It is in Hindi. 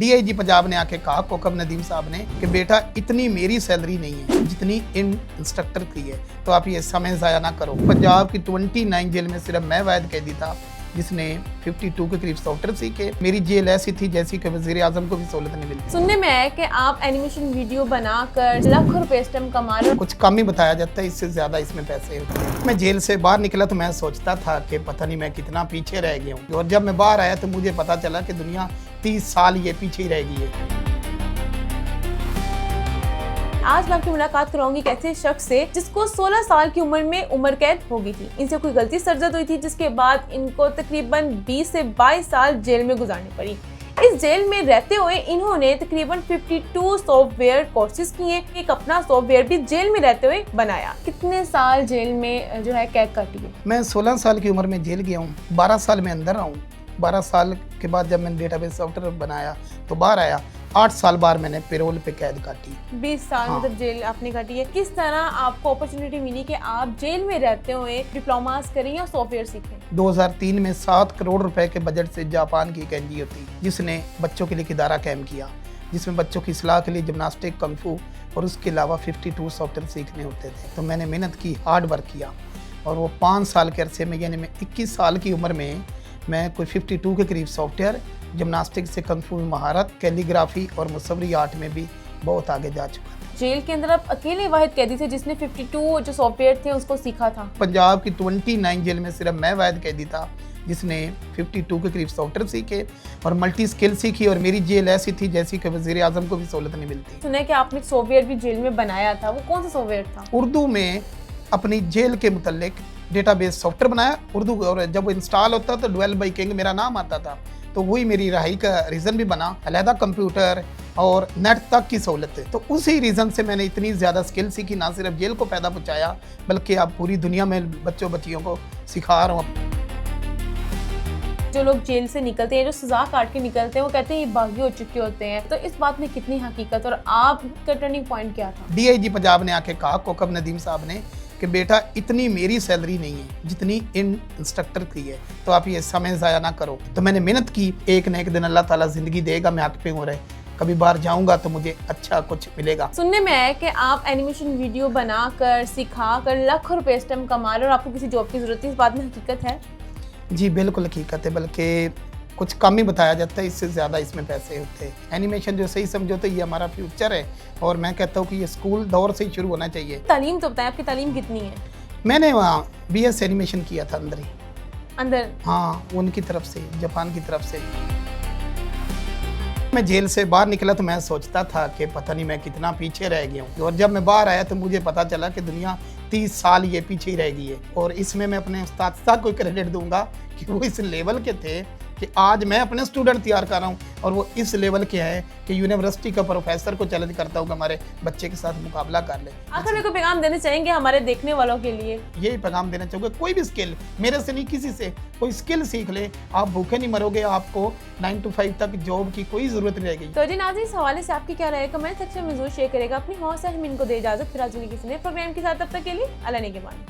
डीआईजी पंजाब ने आके कहा कोकब नदीम साहब ने कि बेटा इतनी मेरी सैलरी नहीं है जितनी इन इंस्ट्रक्टर की है, तो आप ये समय ज़ाया ना करो। पंजाब की 29 जेल में सिर्फ मैं वाहिद कैदी था जिसने 52 के करीब सॉफ्टवेयर सीखे। मेरी जेल ऐसी थी जैसी कि वज़ीर आज़म को भी सहूलत नहीं मिलती। सुनने में आया कि आप एनिमेशन वीडियो बनाकर लाखों रुपए स्टम कमा रहे हो। कुछ कम ही बताया जाता है, इससे ज़्यादा इसमें पैसे होते हैं। मैं जेल से बाहर निकला तो मैं सोचता था कि पता नहीं मैं कितना पीछे रह गया हूँ, और जब मैं बाहर आया तो मुझे पता चला कि दुनिया 30 साल ये पीछे ही रह गई है। आज मैं आपकी मुलाकात कराऊंगी एक ऐसे शख्स से जिसको 16 साल की उम्र में उम्र कैद हो गई थी। इनसे कोई गलती सरजद हुई थी जिसके बाद इनको तकरीबन 20 से 22 साल जेल में गुजारनी पड़ी। इस जेल में रहते हुए इन्होंने तकरीबन 52 सॉफ्टवेयर कोर्सेज किए, एक अपना सॉफ्टवेयर भी जेल में रहते हुए बनाया। कितने साल जेल में जो है कैद काटी है? मैं 16 साल की उम्र में जेल गया हूँ, 12 साल में अंदर रहा हूँ। 12 साल के बाद जब मैंने डेटाबेस सॉफ्टवेयर बनाया तो बाहर आया। 8 साल बाद मैंने पेरोल पे कैद काटी। 20 साल मतलब जेल आपने काटी है। किस तरह आपको अपॉर्चुनिटी मिली कि आप जेल में रहते हुए डिप्लोमास करें या सॉफ्टवेयर सीखें? 2003 में 7 करोड़ रुपए के बजट से जापान की एक एनजीओ थी जिसने बच्चों के लिए एक इदारा कायम किया, जिसमें बच्चों की इस्लाह के लिए जिम्नास्टिक, कंफू और उसके अलावा 52 सॉफ्टवेयर सीखने होते थे। तो मैंने मेहनत की, हार्ड वर्क किया, और वो 5 साल के अरसे में, यानी मैं 21 साल की उम्र में मैं कोई 52 के करीब सॉफ्टवेयर, जिम्नास्टिक से कंफू में महारत, कैलीग्राफी और मुसव्वरी आर्ट में भी बहुत आगे जा चुका था। जेल के अंदर आप अकेले वाहिद कैदी थे जिसने 52 जो सॉफ्टवेयर थे उसको सीखा था? पंजाब की 29 जेल में सिर्फ मैं वाहिद कैदी था जिसने 52 के करीब सॉफ्टवेयर सीखे और मल्टी स्किल सीखी, और मेरी जेल ऐसी थी जैसी कि वज़ीर आज़म को भी सहूलत नहीं मिलती। सुना है कि आपने सॉफ्टवेयर भी जेल में बनाया था, वो कौन सा सॉफ्टवेयर था? उर्दू में अपनी जेल के मुतल्लिक डेटाबेस सॉफ्टवेयर बनाया उर्दू, और जब वो इंस्टॉल होता तो ड्वेल बाई किंग मेरा नाम आता था, तो वही मेरी रहाई का रीज़न भी बना। अलहदा कंप्यूटर और नेट तक की सहूलत है, तो उसी रीज़न से मैंने इतनी ज़्यादा स्किल सीखी, ना सिर्फ जेल को पैदा पहुँचाया बल्कि अब पूरी दुनिया में बच्चों बच्चियों को सिखा रहा हूँ। जो लोग जेल से निकलते हैं, जो सजा काट के निकलते हैं, वो कहते हैं ये बागी हो चुके होते हैं, तो इस बात में कितनी हकीकत और आपका टर्निंग पॉइंट क्या था? डीआईजी पंजाब ने आके कहा कोकब नदीम साहब ने कि बेटा इतनी मेरी सैलरी नहीं है जितनी इन इंस्ट्रक्टर की है, तो आप ये समय ज़ाया ना करो। तो मैंने मेहनत की, एक न एक दिन अल्लाह ताला ज़िंदगी देगा, मैं हक पे हो रहे, कभी बाहर जाऊंगा तो मुझे अच्छा कुछ मिलेगा। सुनने में आया कि आप एनिमेशन वीडियो बनाकर सिखाकर लाखों रुपए स्टम कमा रहे हो और आपको किसी जॉब की जरूरत है, इस बात में हकीकत है? जी बिल्कुल हकीकत है, बल्कि कुछ कम ही बताया जाता है, इससे ज़्यादा इसमें पैसे होते हैं। एनिमेशन जो सही समझो तो ये हमारा फ्यूचर है, और मैं कहता हूँ कि ये स्कूल दौर से ही शुरू होना चाहिए। तालीम तो बताएं, आपकी तालीम कितनी है? मैंने वहाँ BS एनिमेशन किया था अंदर ही। अंदर? हाँ, उनकी तरफ से, जापान की तरफ से। मैं जेल से बाहर निकला तो मैं सोचता था कि पता नहीं मैं कितना पीछे रह गया हूँ, और जब मैं बाहर आया तो मुझे पता चला कि दुनिया 30 साल ये पीछे ही रह गई है। और इसमें मैं अपने उस्ताद साहब को क्रेडिट दूंगा कि वो इस लेवल के थे कि आज मैं अपने स्टूडेंट तैयार कर रहा हूँ, और वो इस लेवल के हैं कि यूनिवर्सिटी का प्रोफेसर को चैलेंज करता हूँ कि हमारे बच्चे के साथ मुकाबला कर ले। आखिर में कोई पैगाम देना चाहेंगे हमारे देखने वालों के लिए? यही पैगाम देना चाहूँगा, कोई भी स्किल, मेरे से नहीं किसी से, कोई स्किल सीख ले, आप भूखे नहीं मरोगे, आपको 9 to 5 तक जॉब की कोई ज़रूरत नहीं रहेगी। तो जी नाज़रीन, इस हवाले से आपकी क्या राय है कमेंट सेक्शन में जरूर शेयर करेगा। अपनी हौसला हम इनको दे इजाज़त, फिर आज किसी नए प्रोग्राम के साथ, तब तक के लिए अल्लाह ने के मान।